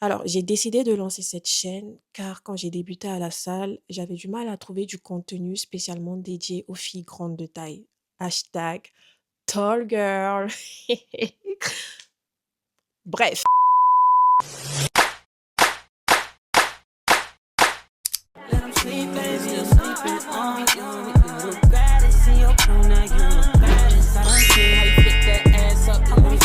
Alors, j'ai décidé de lancer cette chaîne car quand j'ai débuté à la salle, j'avais du mal à trouver du contenu spécialement dédié aux filles grandes de taille. Hashtag tall girl. Bref. Let 'em sleep lazy or sleeping on you. You look baddest in your crew, now you look baddest. I done seen how you flip that ass up. The way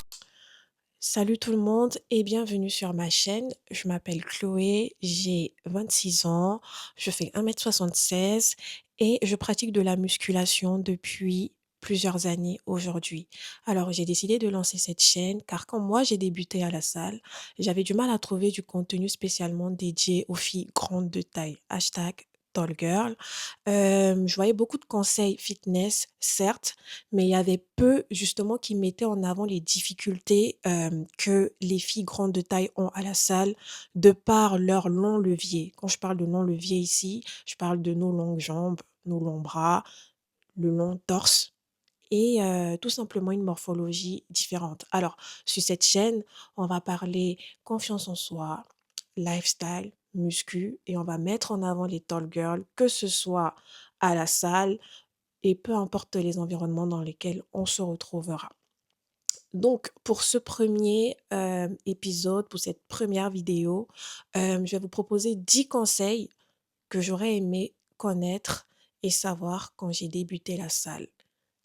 Salut tout le monde et bienvenue sur ma chaîne. Je m'appelle Chloé, j'ai 26 ans, je fais 1,76 m et je pratique de la musculation depuis plusieurs années aujourd'hui. Alors j'ai décidé de lancer cette chaîne car quand moi j'ai débuté à la salle, j'avais du mal à trouver du contenu spécialement dédié aux filles grandes de taille. Hashtag tall girl. Je voyais beaucoup de conseils fitness, certes, mais il y avait peu justement qui mettaient en avant les difficultés, que les filles grandes de taille ont à la salle de par leur long levier. Quand je parle de long levier ici, je parle de nos longues jambes, nos longs bras, le long torse et tout simplement une morphologie différente. Alors sur cette chaîne, on va parler confiance en soi, lifestyle, muscu et on va mettre en avant les tall girls, que ce soit à la salle et peu importe les environnements dans lesquels on se retrouvera. Donc pour ce premier épisode, pour cette première vidéo, je vais vous proposer 10 conseils que j'aurais aimé connaître et savoir quand j'ai débuté la salle.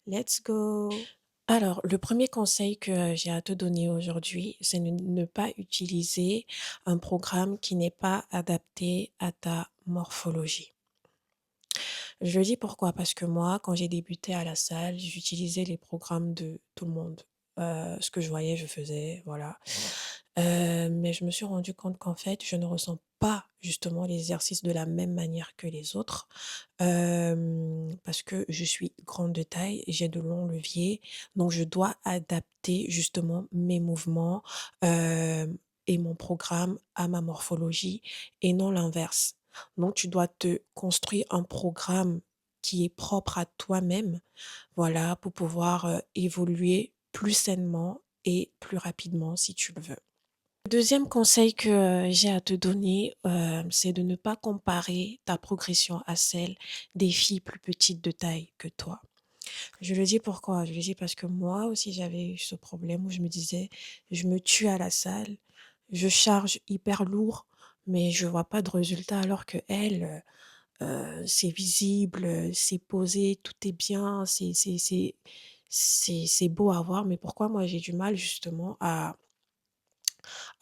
Let's go! Alors, le premier conseil que j'ai à te donner aujourd'hui, c'est ne pas utiliser un programme qui n'est pas adapté à ta morphologie. Je dis pourquoi, parce que moi, quand j'ai débuté à la salle, j'utilisais les programmes de tout le monde. Ce que je voyais, je faisais, voilà. Mais je me suis rendu compte qu'en fait, je ne ressens pas justement l'exercice de la même manière que les autres, parce que je suis grande de taille, j'ai de longs leviers, donc je dois adapter justement mes mouvements, et mon programme à ma morphologie et non l'inverse. Donc tu dois te construire un programme qui est propre à toi-même, voilà, pour pouvoir, évoluer plus sainement et plus rapidement si tu le veux. Le 2e conseil que, j'ai à te donner, c'est de ne pas comparer ta progression à celle des filles plus petites de taille que toi. Je le dis pourquoi? Je le dis parce que moi aussi j'avais eu ce problème où je me disais: «Je me tue à la salle, je charge hyper lourd, mais je vois pas de résultat», alors qu'elle, c'est visible, c'est posé, tout est bien, c'est beau à voir, mais pourquoi moi j'ai du mal justement à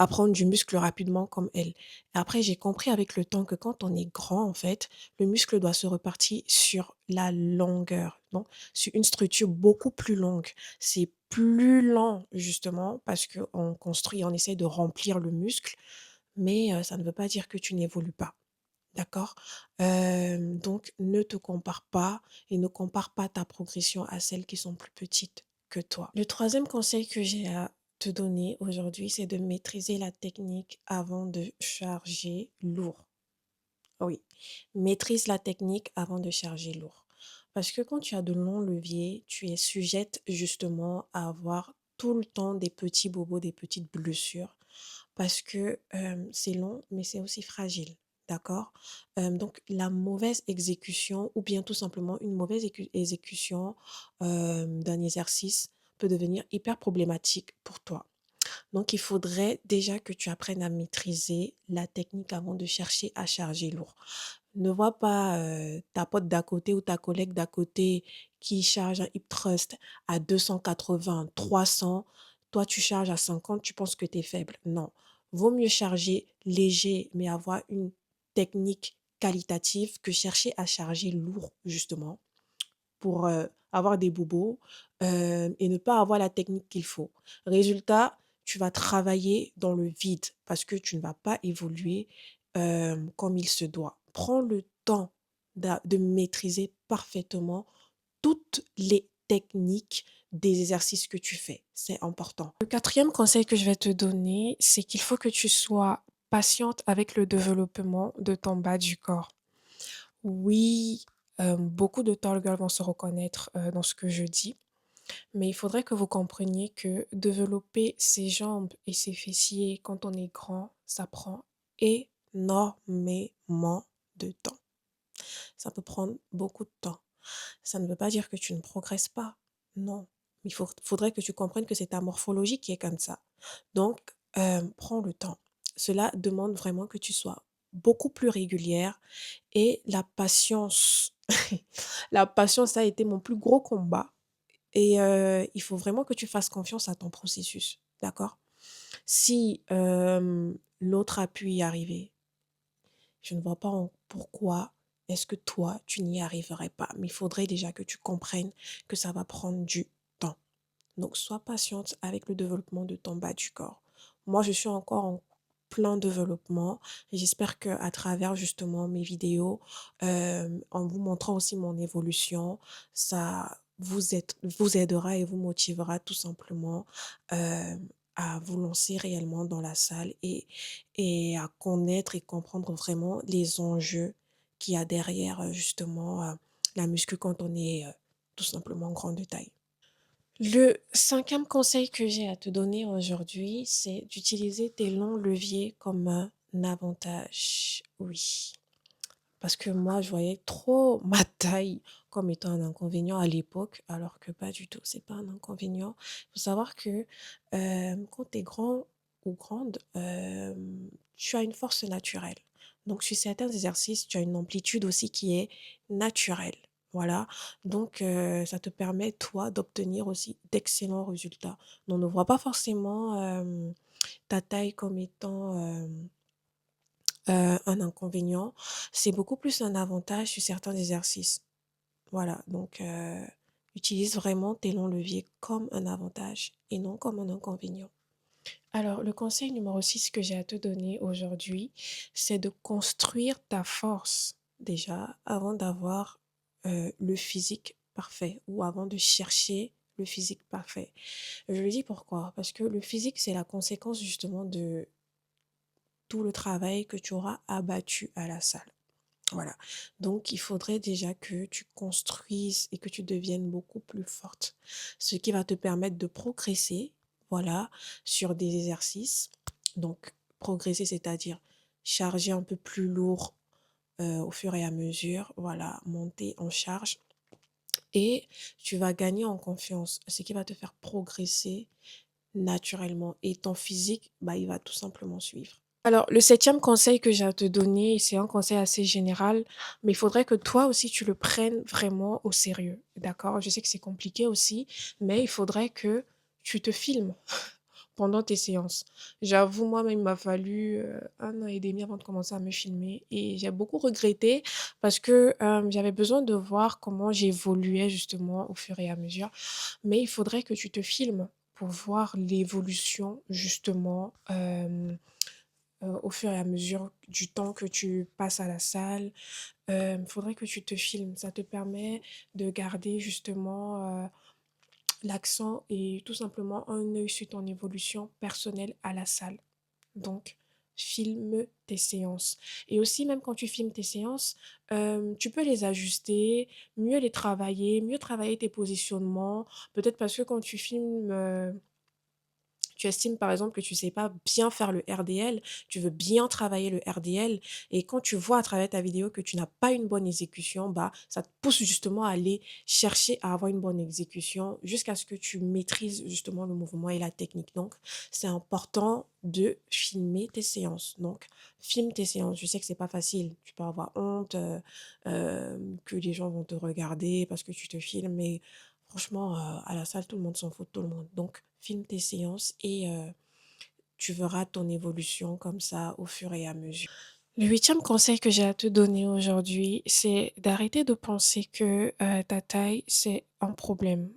prendre du muscle rapidement comme elle? Après j'ai compris avec le temps que quand on est grand en fait, le muscle doit se repartir sur la longueur, donc sur une structure beaucoup plus longue. C'est plus lent justement parce qu'on construit, on essaie de remplir le muscle, mais ça ne veut pas dire que tu n'évolues pas. D'accord? Donc ne te compare pas et ne compare pas ta progression à celles qui sont plus petites que toi. Le 3e conseil que j'ai à te donner aujourd'hui, c'est de maîtriser la technique avant de charger lourd. Oui, maîtrise la technique avant de charger lourd. Parce que quand tu as de longs leviers, tu es sujette justement à avoir tout le temps des petits bobos, des petites blessures parce que, c'est long, mais c'est aussi fragile, d'accord? Donc la mauvaise exécution ou bien tout simplement une mauvaise exécution, d'un exercice peut devenir hyper problématique pour toi. Donc il faudrait déjà que tu apprennes à maîtriser la technique avant de chercher à charger lourd. Ne vois pas, ta pote d'à côté ou ta collègue d'à côté qui charge un hip thrust à 280, 300. Toi tu charges à 50, tu penses que tu es faible. Non, vaut mieux charger léger, mais avoir une technique qualitative que chercher à charger lourd justement pour, avoir des bobos, et ne pas avoir la technique qu'il faut. Résultat, tu vas travailler dans le vide parce que tu ne vas pas évoluer, comme il se doit. Prends le temps de maîtriser parfaitement toutes les techniques des exercices que tu fais, c'est important. Le 4e conseil que je vais te donner, c'est qu'il faut que tu sois patiente avec le développement de ton bas du corps. Oui, beaucoup de tall girls vont se reconnaître, dans ce que je dis, mais il faudrait que vous compreniez que développer ses jambes et ses fessiers quand on est grand, ça prend énormément de temps. Ça peut prendre beaucoup de temps. Ça ne veut pas dire que tu ne progresses pas. Non. Faudrait que tu comprennes que c'est ta morphologie qui est comme ça. Donc, prends le temps. Cela demande vraiment que tu sois beaucoup plus régulière et la patience. La patience a été mon plus gros combat et il faut vraiment que tu fasses confiance à ton processus, d'accord? Si, l'autre a pu y arriver, je ne vois pas en pourquoi est-ce que toi, tu n'y arriverais pas? Mais il faudrait déjà que tu comprennes que ça va prendre du temps. Donc sois patiente avec le développement de ton bas du corps. Moi, je suis encore en plein développement et j'espère que à travers justement mes vidéos, en vous montrant aussi mon évolution, ça vous aidera et vous motivera tout simplement, à vous lancer réellement dans la salle et à connaître et comprendre vraiment les enjeux qu'il y a derrière, justement, la muscu quand on est, tout simplement grand de taille. Le cinquième conseil que j'ai à te donner aujourd'hui, c'est d'utiliser tes longs leviers comme un avantage. Oui, parce que moi, je voyais trop ma taille comme étant un inconvénient à l'époque, alors que pas du tout, c'est pas un inconvénient. Il faut savoir que quand tu es grand ou grande, tu as une force naturelle. Donc, sur certains exercices, tu as une amplitude aussi qui est naturelle. Voilà, donc ça te permet, toi, d'obtenir aussi d'excellents résultats. Donc, ne vois pas forcément ta taille comme étant un inconvénient, c'est beaucoup plus un avantage sur certains exercices. Voilà, donc utilise vraiment tes longs leviers comme un avantage et non comme un inconvénient. Alors, le conseil numéro 6 que j'ai à te donner aujourd'hui, c'est de construire ta force déjà avant d'avoir le physique parfait ou avant de chercher le physique parfait. Je le dis pourquoi? Parce que le physique, c'est la conséquence justement de tout le travail que tu auras abattu à la salle. Voilà. Donc, il faudrait déjà que tu construises et que tu deviennes beaucoup plus forte. Ce qui va te permettre de progresser, voilà, sur des exercices. Donc, progresser, c'est-à-dire charger un peu plus lourd au fur et à mesure, voilà, monter en charge. Et tu vas gagner en confiance, ce qui va te faire progresser naturellement. Et ton physique, bah, il va tout simplement suivre. Alors, le septième conseil que j'ai à te donner, c'est un conseil assez général, mais il faudrait que toi aussi tu le prennes vraiment au sérieux, d'accord? Je sais que c'est compliqué aussi, mais il faudrait que tu te filmes pendant tes séances. J'avoue, moi-même, il m'a fallu 1 an et demi avant de commencer à me filmer et j'ai beaucoup regretté parce que j'avais besoin de voir comment j'évoluais justement au fur et à mesure. Mais il faudrait que tu te filmes pour voir l'évolution justement au fur et à mesure du temps que tu passes à la salle. Faudrait que tu te filmes. Ça te permet de garder justement, l'accent et tout simplement un œil sur ton évolution personnelle à la salle. Donc, filme tes séances et aussi même quand tu filmes tes séances, tu peux les ajuster, mieux travailler tes positionnements. Peut-être parce que quand tu filmes, tu estimes par exemple que tu sais pas bien faire le RDL, tu veux bien travailler le RDL et quand tu vois à travers ta vidéo que tu n'as pas une bonne exécution, bah, ça te pousse justement à aller chercher à avoir une bonne exécution jusqu'à ce que tu maîtrises justement le mouvement et la technique. Donc, c'est important de filmer tes séances. Donc, filme tes séances. Je sais que c'est pas facile. Tu peux avoir honte, que les gens vont te regarder parce que tu te filmes, mais franchement, à la salle, tout le monde s'en fout de tout le monde. Donc, filme tes séances et tu verras ton évolution comme ça au fur et à mesure. Le huitième conseil que j'ai à te donner aujourd'hui, c'est d'arrêter de penser que ta taille, c'est un problème.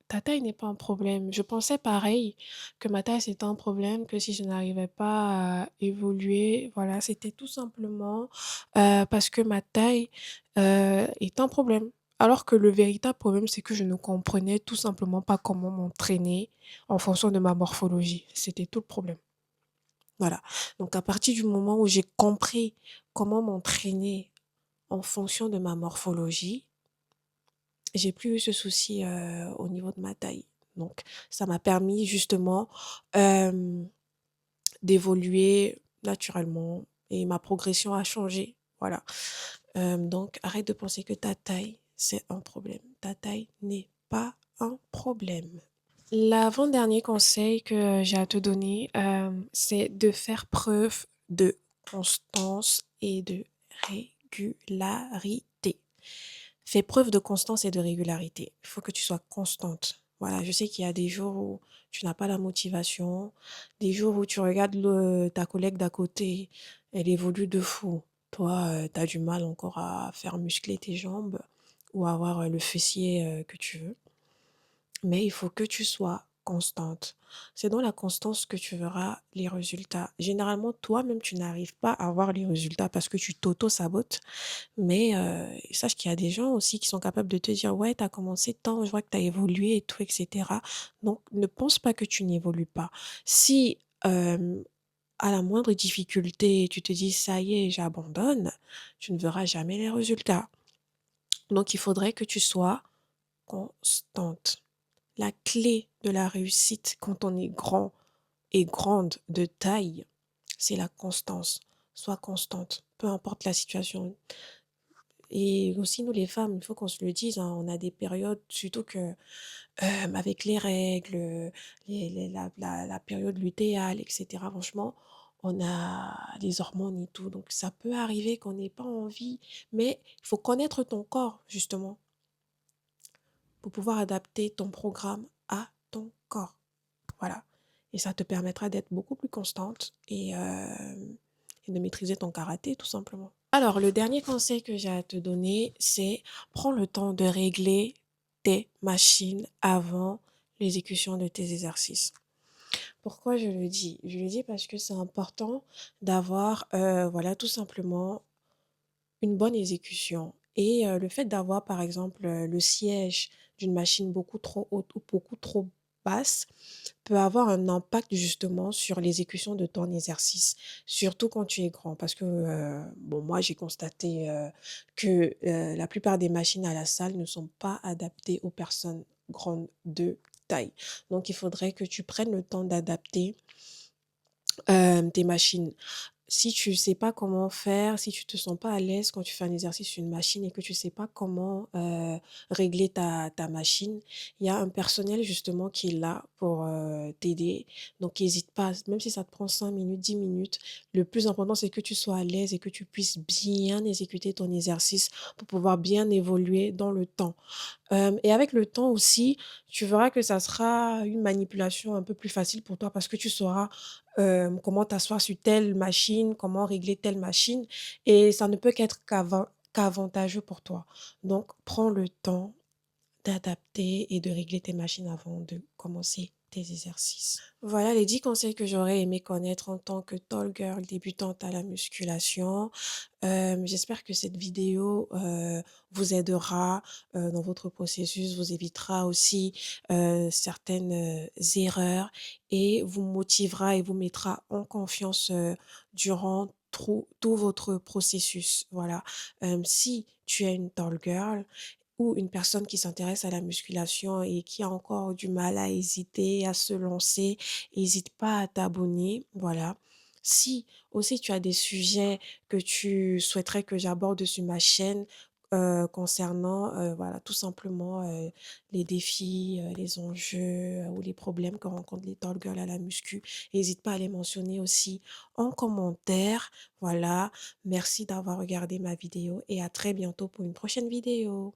Ta taille n'est pas un problème. Je pensais pareil, que ma taille c'était un problème, que si je n'arrivais pas à évoluer, voilà, c'était tout simplement parce que ma taille est un problème. Alors que le véritable problème, c'est que je ne comprenais tout simplement pas comment m'entraîner en fonction de ma morphologie. C'était tout le problème. Voilà. Donc à partir du moment où j'ai compris comment m'entraîner en fonction de ma morphologie, j'ai plus eu ce souci, au niveau de ma taille. Donc ça m'a permis justement, d'évoluer naturellement et ma progression a changé, voilà. Donc arrête de penser que ta taille, c'est un problème. Ta taille n'est pas un problème. L'avant-dernier conseil que j'ai à te donner, c'est de faire preuve de constance et de régularité. Fais preuve de constance et de régularité. Il faut que tu sois constante. Voilà, je sais qu'il y a des jours où tu n'as pas la motivation, des jours où tu regardes ta collègue d'à côté, elle évolue de fou. Toi, tu as du mal encore à faire muscler tes jambes ou à avoir le fessier que tu veux. Mais il faut que tu sois constante. C'est dans la constance que tu verras les résultats. Généralement, toi-même, tu n'arrives pas à voir les résultats parce que tu t'auto-sabotes. Mais sache qu'il y a des gens aussi qui sont capables de te dire: «Ouais, tu as commencé tant, je vois que tu as évolué et tout et cetera». Donc ne pense pas que tu n'évolues pas. Si, à la moindre difficulté, tu te dis: «Ça y est, j'abandonne», tu ne verras jamais les résultats. Donc il faudrait que tu sois constante. La clé de la réussite quand on est grand et grande de taille, c'est la constance. Sois constante, peu importe la situation. Et aussi nous les femmes, il faut qu'on se le dise, hein, on a des périodes, surtout que, avec les règles, la période lutéale et cetera, franchement, on a les hormones et tout, donc ça peut arriver qu'on n'ait pas envie, mais il faut connaître ton corps justement, pour pouvoir adapter ton programme à ton corps. Voilà, et ça te permettra d'être beaucoup plus constante et de maîtriser ton karaté tout simplement. Alors le dernier conseil que j'ai à te donner, c'est prends le temps de régler tes machines avant l'exécution de tes exercices. Pourquoi je le dis? Je le dis parce que c'est important d'avoir, voilà, tout simplement une bonne exécution et le fait d'avoir, par exemple, le siège d'une machine beaucoup trop haute ou beaucoup trop basse peut avoir un impact justement sur l'exécution de ton exercice, surtout quand tu es grand. Parce que, bon, moi, j'ai constaté, que, la plupart des machines à la salle ne sont pas adaptées aux personnes grandes de taille. Donc il faudrait que tu prennes le temps d'adapter, tes machines. Si tu sais pas comment faire, si tu te sens pas à l'aise quand tu fais un exercice sur une machine et que tu sais pas comment, régler ta machine, il y a un personnel justement qui est là pour, t'aider. Donc hésite pas, même si ça te prend 5 minutes, 10 minutes, le plus important c'est que tu sois à l'aise et que tu puisses bien exécuter ton exercice pour pouvoir bien évoluer dans le temps. Et avec le temps aussi, tu verras que ça sera une manipulation un peu plus facile pour toi parce que tu sauras, comment t'asseoir sur telle machine, comment régler telle machine et ça ne peut qu'être qu'avantageux pour toi. Donc prends le temps d'adapter et de régler tes machines avant de commencer tes exercices. Voilà les 10 conseils que j'aurais aimé connaître en tant que tall girl débutante à la musculation. J'espère que cette vidéo, vous aidera, dans votre processus, vous évitera aussi, certaines, erreurs et vous motivera et vous mettra en confiance, durant tout votre processus. Voilà. Si tu es une tall girl ou une personne qui s'intéresse à la musculation et qui a encore du mal à hésiter, à se lancer, hésite pas à t'abonner, voilà. Si aussi tu as des sujets que tu souhaiterais que j'aborde sur ma chaîne, concernant, voilà, tout simplement, les défis, les enjeux, ou les problèmes que rencontrent les tall girls à la muscu, hésite pas à les mentionner aussi en commentaire. Voilà, merci d'avoir regardé ma vidéo et à très bientôt pour une prochaine vidéo.